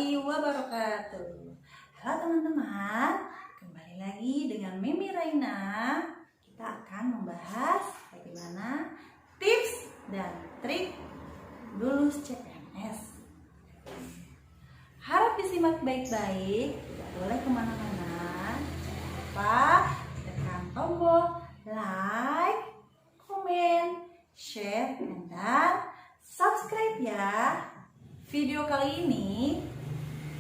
warahmatullahi wabarakatuh. Halo teman-teman, kembali lagi dengan Mimi Raina. Kita akan membahas bagaimana tips dan trik lulus CPNS. Harap disimak baik-baik, tidak boleh kemana-mana. Jangan lupa tekan tombol like, komen, share, dan subscribe ya. Video kali ini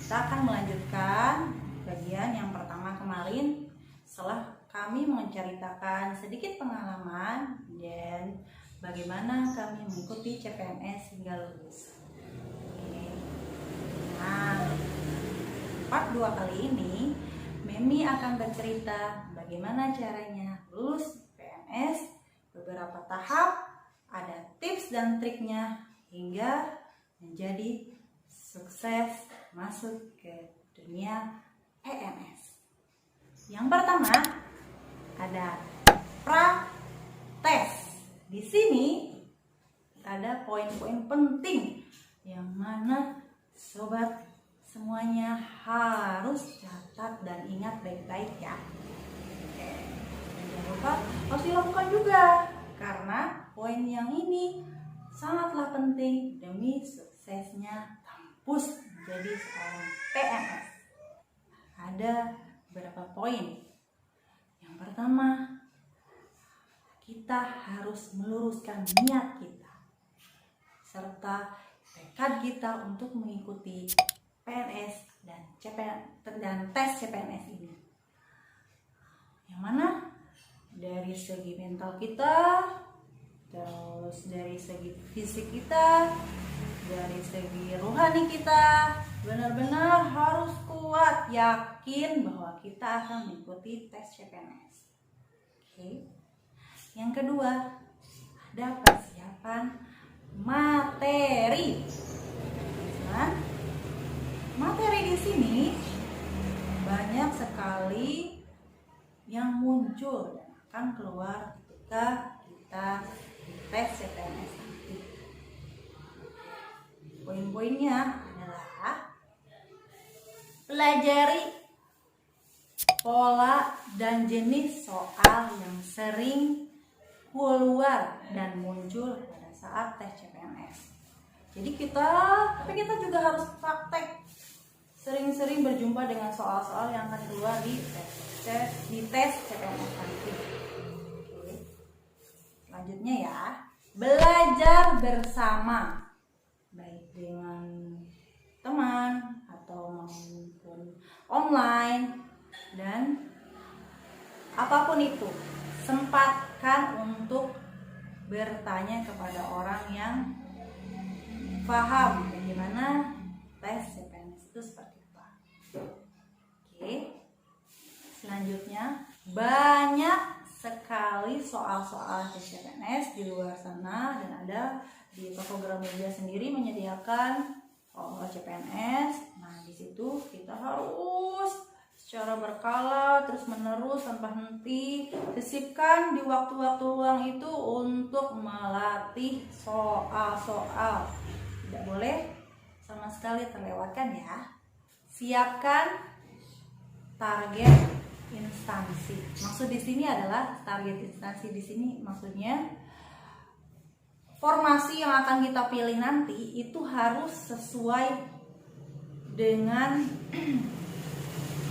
kita akan melanjutkan bagian yang pertama kemarin setelah kami menceritakan sedikit pengalaman dan bagaimana kami mengikuti CPNS hingga lulus. Nah, part 2 kali ini Mimi akan bercerita bagaimana caranya lulus CPNS, beberapa tahap, ada tips dan triknya hingga menjadi sukses masuk ke dunia PNS. Yang pertama ada pra-tes. Di sini ada poin-poin penting yang mana sobat semuanya harus catat dan ingat baik-baik ya. Oke. Jangan lupa harus dilakukan juga karena poin yang ini sangatlah penting demi suksesnya kampus menjadi seorang PNS. Ada beberapa poin. Yang pertama, kita harus meluruskan niat kita serta tekad kita untuk mengikuti PNS dan tes CPNS ini. Yang mana dari segi mental kita, terus dari segi fisik kita, dari segi rohani kita, benar-benar harus kuat, yakin bahwa kita akan mengikuti tes CPNS. Oke. Yang kedua, ada persiapan materi. Nah, materi di sini banyak sekali yang muncul dan akan keluar ketika kita tes CPNS nanti. Poin-poinnya adalah pelajari pola dan jenis soal yang sering keluar dan muncul pada saat tes CPNS. Jadi kita juga harus praktek, sering-sering berjumpa dengan soal-soal yang akan keluar di tes CPNS nanti. Selanjutnya ya, belajar bersama, baik dengan teman atau maupun online dan apapun itu, sempatkan untuk bertanya kepada orang yang paham bagaimana tes CPNS itu seperti apa. Oke. Selanjutnya, banyak sekali soal-soal CPNS di luar sana dan ada di toko Gramedia sendiri menyediakan soal CPNS. Nah, di situ kita harus secara berkala terus-menerus tanpa henti sisipkan di waktu-waktu luang itu untuk melatih soal-soal. Tidak boleh sama sekali terlewatkan ya. Siapkan target instansi. Maksud di sini adalah target instansi di sini maksudnya formasi yang akan kita pilih nanti itu harus sesuai dengan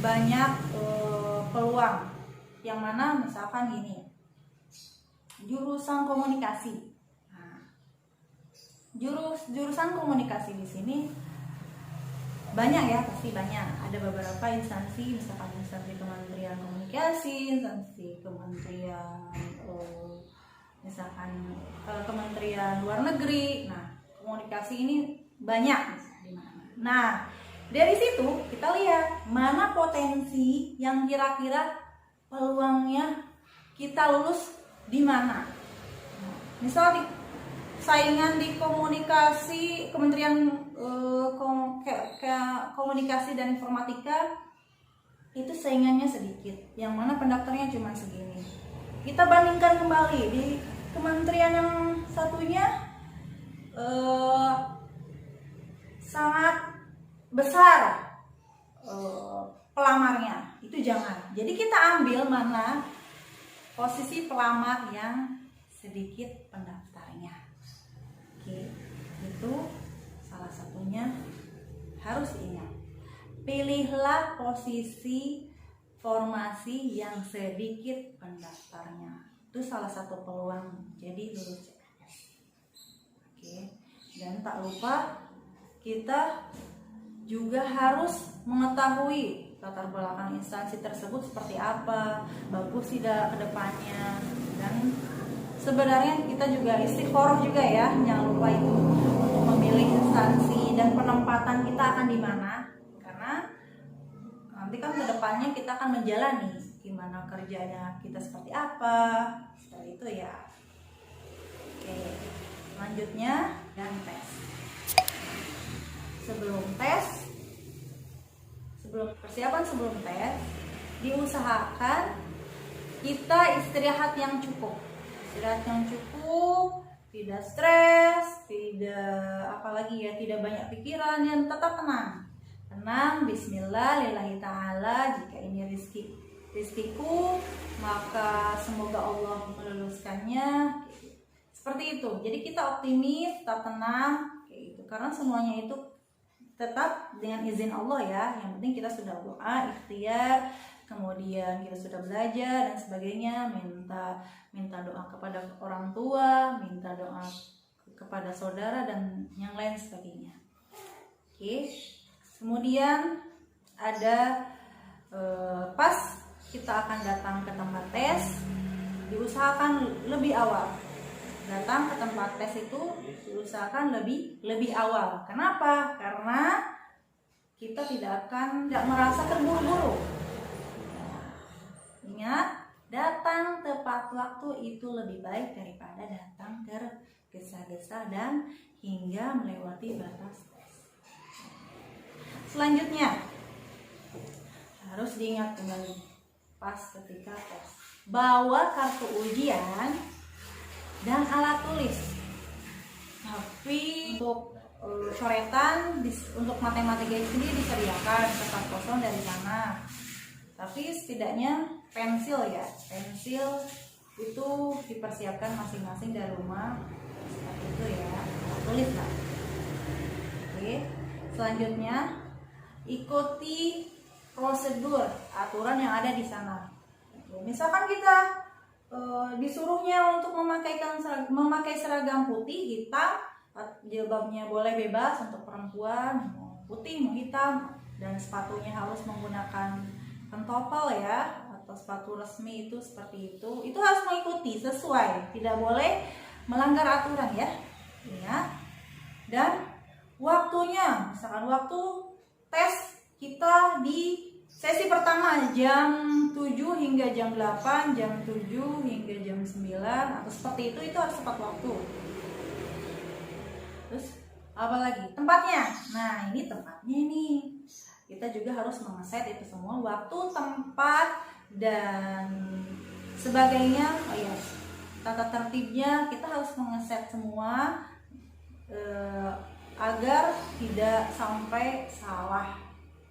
banyak peluang. Yang mana misalkan gini, jurusan komunikasi. Nah, jurusan komunikasi di sini banyak ya, pasti banyak. Ada beberapa instansi, misalkan instansi Kementerian Komunikasi, instansi Kementerian Kementerian Luar Negeri. Nah, komunikasi ini banyak di mana. Nah, dari situ kita lihat mana potensi yang kira-kira peluangnya kita lulus di mana. Nah, misal saingan di komunikasi Kementerian Komunikasi dan Informatika itu saingannya sedikit, yang mana pendaftarnya cuma segini. Kita bandingkan kembali di kementerian yang satunya sangat besar pelamarnya, itu jangan. Jadi kita ambil mana posisi pelamar yang sedikit pendaftarnya. Oke, itu salah satunya harus diingat. Pilihlah posisi formasi yang sedikit pendaftarnya. Itu salah satu peluang jadi lulus CPNS. Oke, dan tak lupa kita juga harus mengetahui latar belakang instansi tersebut seperti apa, bagus tidak ke depannya. Dan sebenarnya kita juga istiqoroh juga ya, jangan lupa itu untuk memilih instansi dan penempatan kita akan di mana, karena nanti kan ke depannya kita akan menjalani gimana kerjanya kita seperti apa, seperti itu ya. Oke, selanjutnya dan tes. Persiapan sebelum tes, diusahakan kita istirahat yang cukup, tidak stres, tidak banyak pikiran, yang tetap tenang. Bismillah, lillahi ta'ala. Jika ini rizkiku, maka semoga Allah meluluskannya. Seperti itu. Jadi kita optimis, tetap tenang, kayak gitu. Karena semuanya itu tetap dengan izin Allah ya. Yang penting kita sudah doa, ikhtiar, kemudian kita sudah belajar dan sebagainya, minta doa kepada orang tua, minta doa kepada saudara dan yang lain sebagainya. Oke. Kemudian ada pas kita akan datang ke tempat tes, diusahakan lebih awal. Datang ke tempat tes itu diusahakan lebih awal. Kenapa? Karena kita tidak merasa terburu-buru. Ingat, datang tepat waktu itu lebih baik daripada datang tergesa-gesa dan hingga melewati batas tes. Selanjutnya harus diingat kembali pas ketika tes, bawa kartu ujian dan alat tulis. Tapi untuk coretan untuk matematika sendiri disediakan tempat kosong dari sana. Tapi setidaknya pensil itu dipersiapkan masing-masing dari rumah, seperti itu ya, alat tulis lah. Oke, selanjutnya ikuti prosedur aturan yang ada di sana. Misalkan kita disuruhnya untuk memakai seragam putih, hitam, jilbabnya boleh bebas untuk perempuan, mau putih mau hitam, dan sepatunya harus menggunakan pentopel ya, atau sepatu resmi itu seperti itu harus mengikuti sesuai, tidak boleh melanggar aturan ya. Ingat. Dan waktunya, misalkan waktu tes kita di sesi pertama jam 7 hingga jam 8, jam 7 hingga jam 9 atau seperti itu harus tepat waktu. Terus apa lagi? Tempatnya. Nah, ini tempatnya nih. Kita juga harus mengeset itu semua, waktu, tempat dan sebagainya. Oh iya, tata tertibnya kita harus mengeset semua agar tidak sampai salah.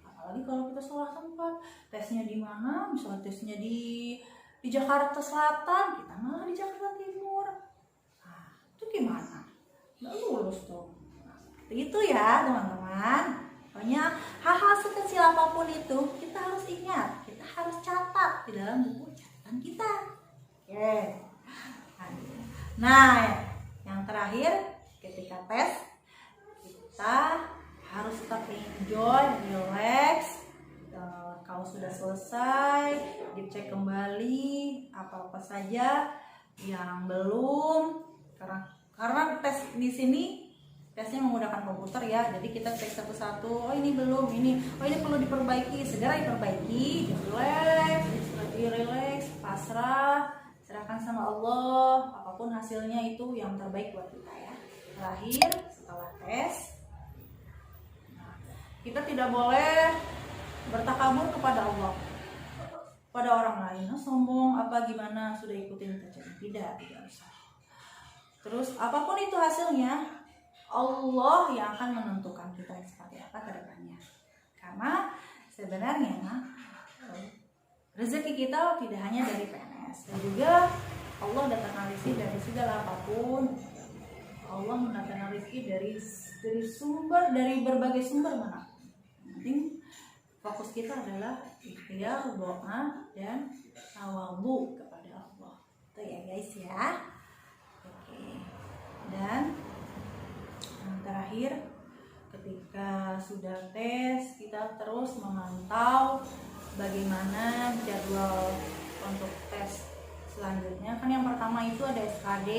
Apalagi kalau kita salah tempat, tesnya di mana? Misalnya tesnya di Jakarta Selatan, kita malah di Jakarta Timur. Nah, itu gimana? Nggak lulus tuh. Nah, seperti itu ya teman-teman. Pokoknya hal-hal sekecil apapun itu kita harus ingat, kita harus catat di dalam buku catatan kita. Oke. Nah, yang terakhir ketika tes kita harus tetap enjoy, relax. Kalau sudah selesai, dicek kembali apa-apa saja yang belum. Karena tes di sini tesnya menggunakan komputer ya, jadi kita cek satu-satu. Oh ini belum, ini perlu diperbaiki, segera diperbaiki. Relax, pasrah, serahkan sama Allah. Apapun hasilnya itu yang terbaik buat kita ya. Terakhir setelah tes, kita tidak boleh bertakabur kepada Allah, pada orang lain, sombong apa gimana, sudah ikutin kajian, tidak usah. Terus apapun itu hasilnya, Allah yang akan menentukan kita seperti apa ke depannya. Karena sebenarnya rezeki kita tidak hanya dari PNS, dan juga Allah datangkan rezeki dari segala apapun. Allah mendatangkan rezeki dari berbagai sumber mana. Penting fokus kita adalah ikhtiar, doa, dan tawadhu kepada Allah. Itu ya guys ya. Oke. Dan yang terakhir, ketika sudah tes, kita terus memantau bagaimana jadwal untuk tes selanjutnya. Kan yang pertama itu ada SKD,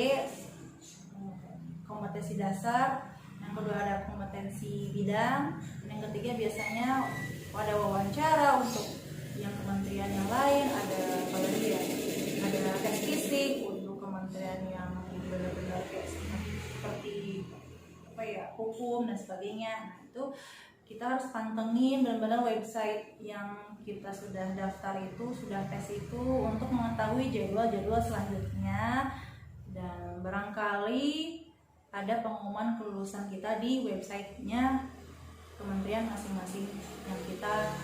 kompetensi dasar, yang kedua ada kompetensi bidang, dan yang ketiga biasanya ada wawancara untuk yang kementerian yang lain, ada apalagi ya, ada tes fisik untuk kementerian yang benar-benar seperti apa ya, hukum dan sebagainya. Nah itu kita harus pantengin benar-benar website yang kita sudah daftar itu, sudah tes itu, untuk mengetahui jadwal-jadwal selanjutnya. Dan barangkali ada pengumuman kelulusan kita di websitenya kementerian masing-masing yang kita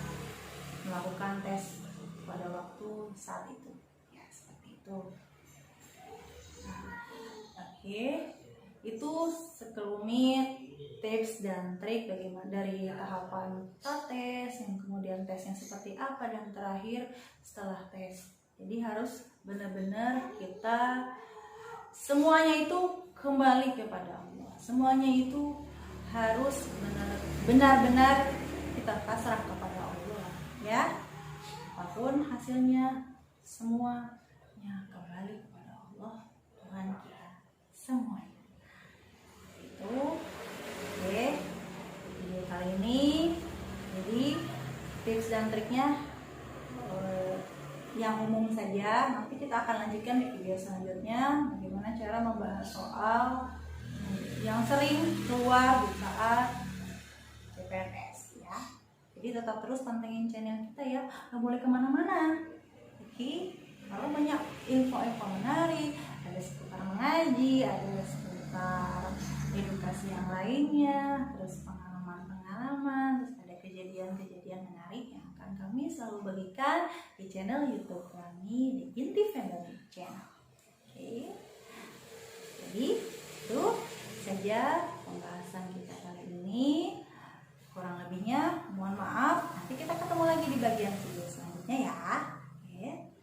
melakukan tes pada waktu saat itu ya, seperti itu. Oke, itu sekelumit tips dan trik bagaimana dari tahapan tes, yang kemudian tesnya seperti apa, dan terakhir setelah tes. Jadi harus benar-benar kita semuanya itu kembali kepada Allah. Semuanya itu harus benar-benar kita pasrah kepada Allah ya. Apapun hasilnya, semuanya kembali kepada Allah, Tuhan kita semuanya. Itu oke. Video kali ini jadi tips dan triknya yang umum saja. Nanti kita akan lanjutkan di video selanjutnya bagaimana cara membahas soal yang sering keluar di saat CPNS ya. Jadi tetap terus pantengin channel kita ya, nggak boleh kemana-mana. Oke, kalau banyak info-info menarik, ada seputar mengaji, ada seputar edukasi yang lainnya, terus pengalaman-pengalaman, terus ada kejadian-kejadian menarik yang akan kami selalu bagikan di channel YouTube kami, di Inti Family Channel. Oke, jadi itu saja pembahasan kita kali ini. Kurang lebihnya mohon maaf. Nanti kita ketemu lagi di bagian video selanjutnya ya. Oke,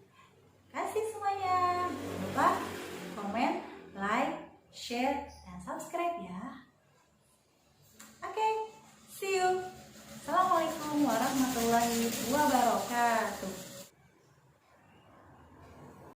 kasih semuanya. Jangan lupa komen, like, share, dan subscribe ya. Oke, see you. Assalamualaikum warahmatullahi wabarakatuh.